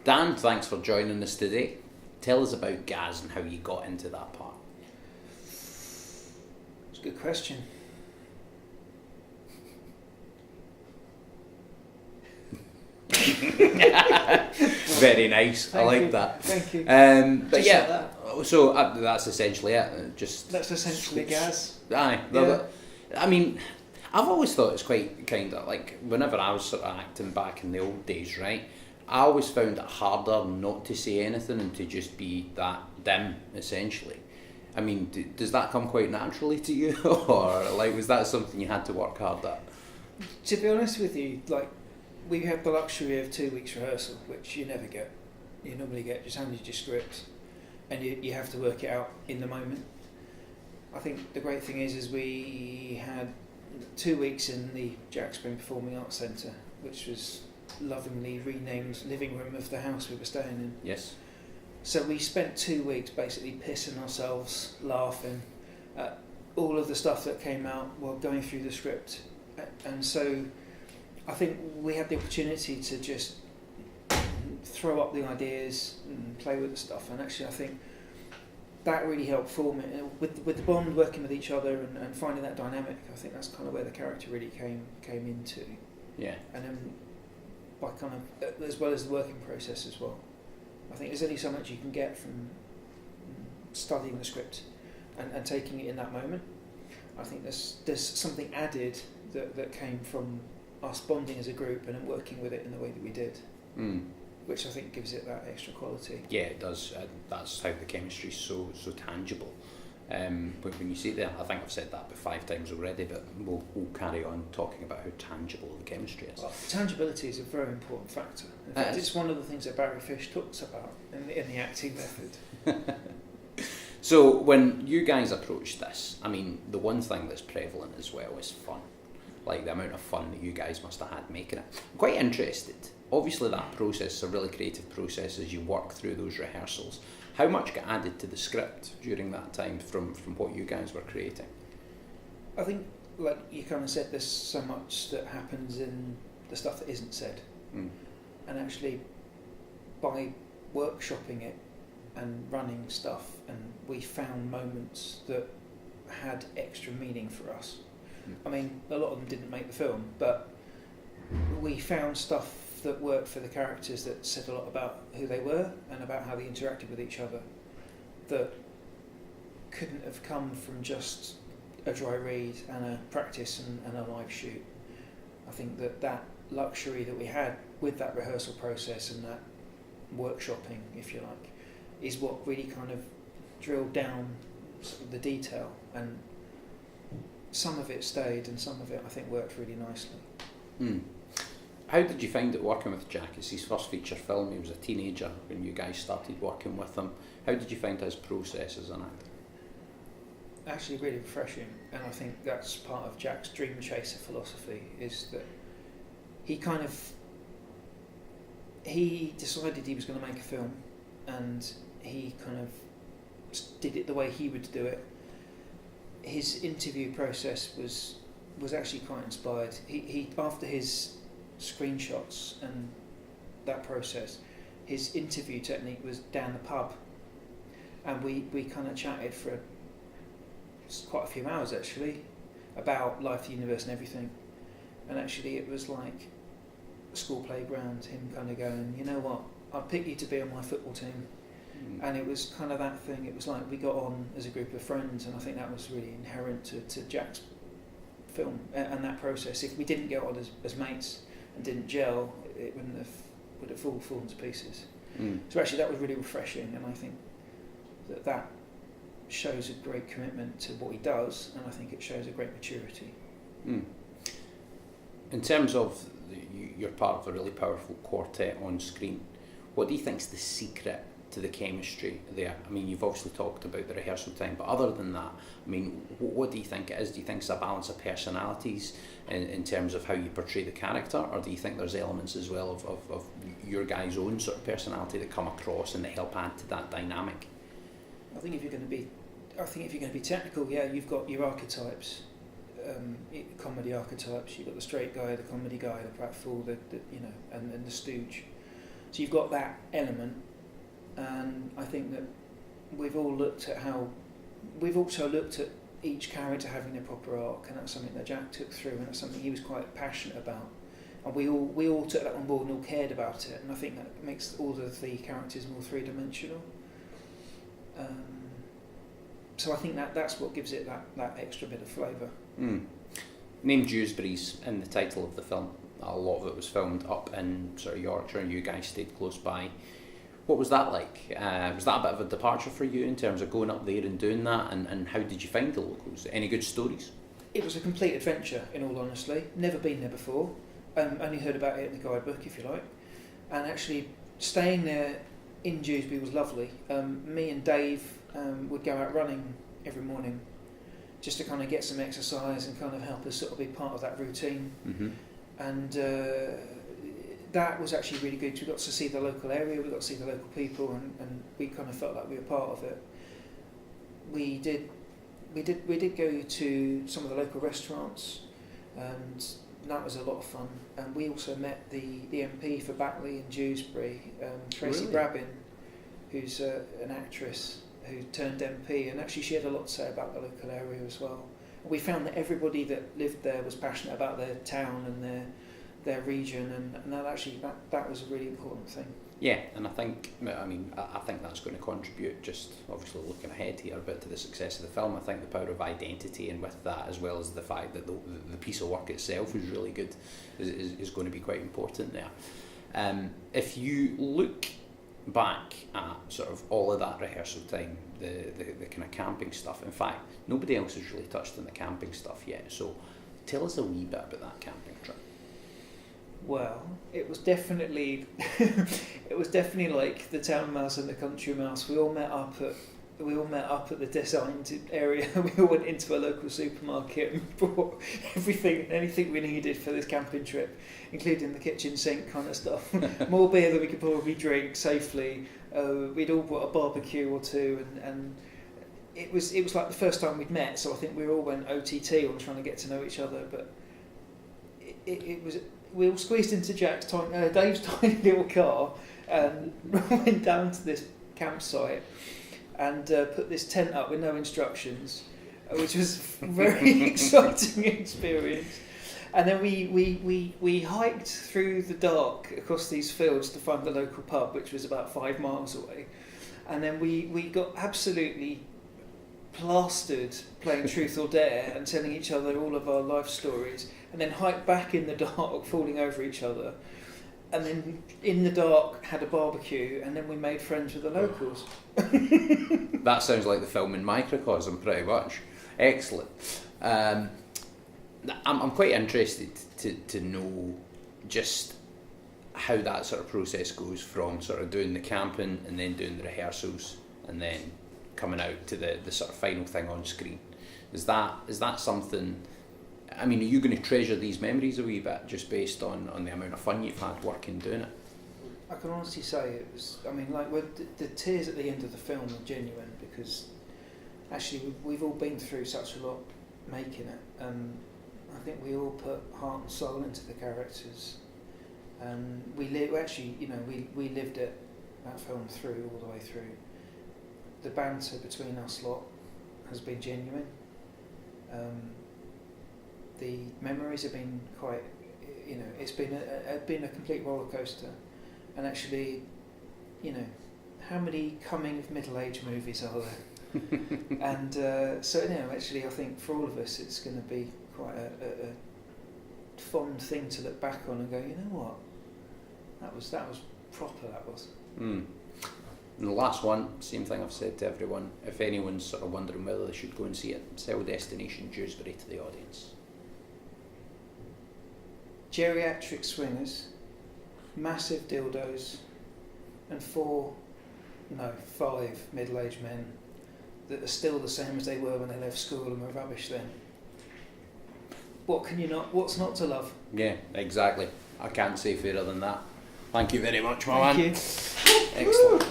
Dan, thanks for joining us today. Tell us about Gaz and how you got into that part. It's a good question. Very nice. Thank I like you. that. Thank you. But Just yeah, like so that's essentially it. That's essentially Gaz. Aye. Yeah. I mean, I've always thought it's quite kind of like whenever I was sort of acting back in the old days, right? I always found it harder not to say anything and to just be that dim, essentially. I mean, does that come quite naturally to you, or like was that something you had to work hard at? To be honest with you, like we have the luxury of 2 weeks rehearsal, which you never get. You normally get just handed your script, and you have to work it out in the moment. I think the great thing is we had 2 weeks in the Jack Spring Performing Arts Centre, which was lovingly renamed living room of the house we were staying in. Yes. So we spent 2 weeks basically pissing ourselves, laughing at all of the stuff that came out while going through the script. And so I think we had the opportunity to just throw up the ideas and play with the stuff. And actually I think that really helped form it. And with the bond, working with each other and finding that dynamic, I think that's kind of where the character really came into. Yeah. And then by kind of, as well as the working process as well. I think there's only so much you can get from studying the script and taking it in that moment. I think there's something added that came from us bonding as a group and then working with it in the way that we did, which I think gives it that extra quality. Yeah, it does. That's how the chemistry is so tangible. When you see it there, I think I've said that about 5 times already, but we'll carry on talking about how tangible the chemistry is. Well, tangibility is a very important factor. In fact, it's one of the things that Barry Fish talks about in the acting method. So when you guys approach this, I mean, the one thing that's prevalent as well is fun. Like the amount of fun that you guys must have had making it. I'm quite interested. Obviously that process is a really creative process as you work through those rehearsals. How much got added to the script during that time from what you guys were creating? I think, like you kind of said, there's so much that happens in the stuff that isn't said. And actually, by workshopping it and running stuff, and we found moments that had extra meaning for us. I mean, a lot of them didn't make the film, but we found stuff that worked for the characters that said a lot about who they were and about how they interacted with each other that couldn't have come from just a dry read and a practice and a live shoot. I think that luxury that we had with that rehearsal process and that workshopping, if you like, is what really kind of drilled down sort of the detail, and some of it stayed and some of it I think worked really nicely. How did you find it working with Jack? It's his first feature film. He was a teenager when you guys started working with him. How did you find his process as an actor? Actually really refreshing, and I think that's part of Jack's dream chaser philosophy, is that he decided he was going to make a film, and he kind of did it the way he would do it. His interview process was actually quite inspired. He after his screenshots and that process, his interview technique was down the pub, and we kind of chatted for quite a few hours actually about life, the universe and everything, and actually it was like a school playground, him kind of going, you know what, I'd pick you to be on my football team. And it was kind of that thing, it was like we got on as a group of friends, and I think that was really inherent to Jack's film and that process. If we didn't get on as mates and didn't gel, it would have fallen to pieces. So actually that was really refreshing, and I think that shows a great commitment to what he does, and I think it shows a great maturity. In terms of you're part of a really powerful quartet on screen, what do you think's the secret to the chemistry there? I mean, you've obviously talked about the rehearsal time, but other than that, I mean, what do you think it is? Do you think it's a balance of personalities in terms of how you portray the character, or do you think there's elements as well of your guys' own sort of personality that come across and that help add to that dynamic? I think if you're going to be technical, yeah, you've got your archetypes, comedy archetypes. You've got the straight guy, the comedy guy, the pratfall, and the stooge. So you've got that element, and I think that we've all looked at how, we've also looked at each character having a proper arc, and that's something that Jack took through, and that's something he was quite passionate about. And we all took that on board and all cared about it, and I think that makes all of the characters more three-dimensional. So I think that's what gives it that extra bit of flavour. Name Dewsbury's in the title of the film. A lot of it was filmed up in sort of Yorkshire, and you guys stayed close by. What was that like? Was that a bit of a departure for you in terms of going up there and doing that, and how did you find the locals? Any good stories? It was a complete adventure, in all honesty. Never been there before. Only heard about it in the guidebook, if you like. And actually, staying there in Dewsbury was lovely. Me and Dave would go out running every morning just to kind of get some exercise and kind of help us sort of be part of that routine. And that was actually really good. We got to see the local area, we got to see the local people, and we kind of felt like we were part of it. We did go to some of the local restaurants, and that was a lot of fun. And we also met the MP for Batley and Dewsbury, Tracy Brabin, who's an actress who turned MP, and actually she had a lot to say about the local area as well. We found that everybody that lived there was passionate about their town and their region, and that was a really important thing. Yeah, and I think that's going to contribute, just obviously looking ahead here a bit, to the success of the film. I think the power of identity, and with that, as well as the fact that the piece of work itself is really good, is going to be quite important there. If you look back at sort of all of that rehearsal time, the kind of camping stuff, in fact, nobody else has really touched on the camping stuff yet, so tell us a wee bit about that camping trip. Well, it was definitely like the town mouse and the country mouse. We all met up at the designed area. We all went into a local supermarket and bought anything we needed for this camping trip, including the kitchen sink kind of stuff. More beer than we could probably drink safely. We'd all bought a barbecue or two, and it was like the first time we'd met. So I think we all went OTT on trying to get to know each other. But it was. We all squeezed into Dave's tiny little car and went down to this campsite and put this tent up with no instructions, which was a very exciting experience. And then we hiked through the dark across these fields to find the local pub, which was about 5 miles away. And then we got absolutely plastered playing Truth or Dare and telling each other all of our life stories, and then hiked back in the dark, falling over each other, and then in the dark had a barbecue, and then we made friends with the locals. That sounds like the film in microcosm, pretty much. Excellent. I'm quite interested to know just how that sort of process goes from sort of doing the camping and then doing the rehearsals and then coming out to the sort of final thing on screen. Is that something, I mean, are you going to treasure these memories a wee bit just based on the amount of fun you've had working doing it? I can honestly say it was, I mean, like the tears at the end of the film are genuine, because actually we've all been through such a lot making it. I think we all put heart and soul into the characters. We lived it, that film through, all the way through. The banter between us lot has been genuine. The memories have been quite, it's been a complete roller coaster. And actually, how many coming of middle-age movies are there? And actually, I think for all of us, it's going to be quite a fond thing to look back on and go, you know what, that was proper. That was. And the last one, same thing I've said to everyone, if anyone's sort of wondering whether they should go and see it, sell Destination Dewsbury to the audience. Geriatric swingers, massive dildos, and 5 middle-aged men that are still the same as they were when they left school and were rubbish then. What's not to love? Yeah, exactly. I can't say fairer than that. Thank you very much, my man. Thank you. Excellent.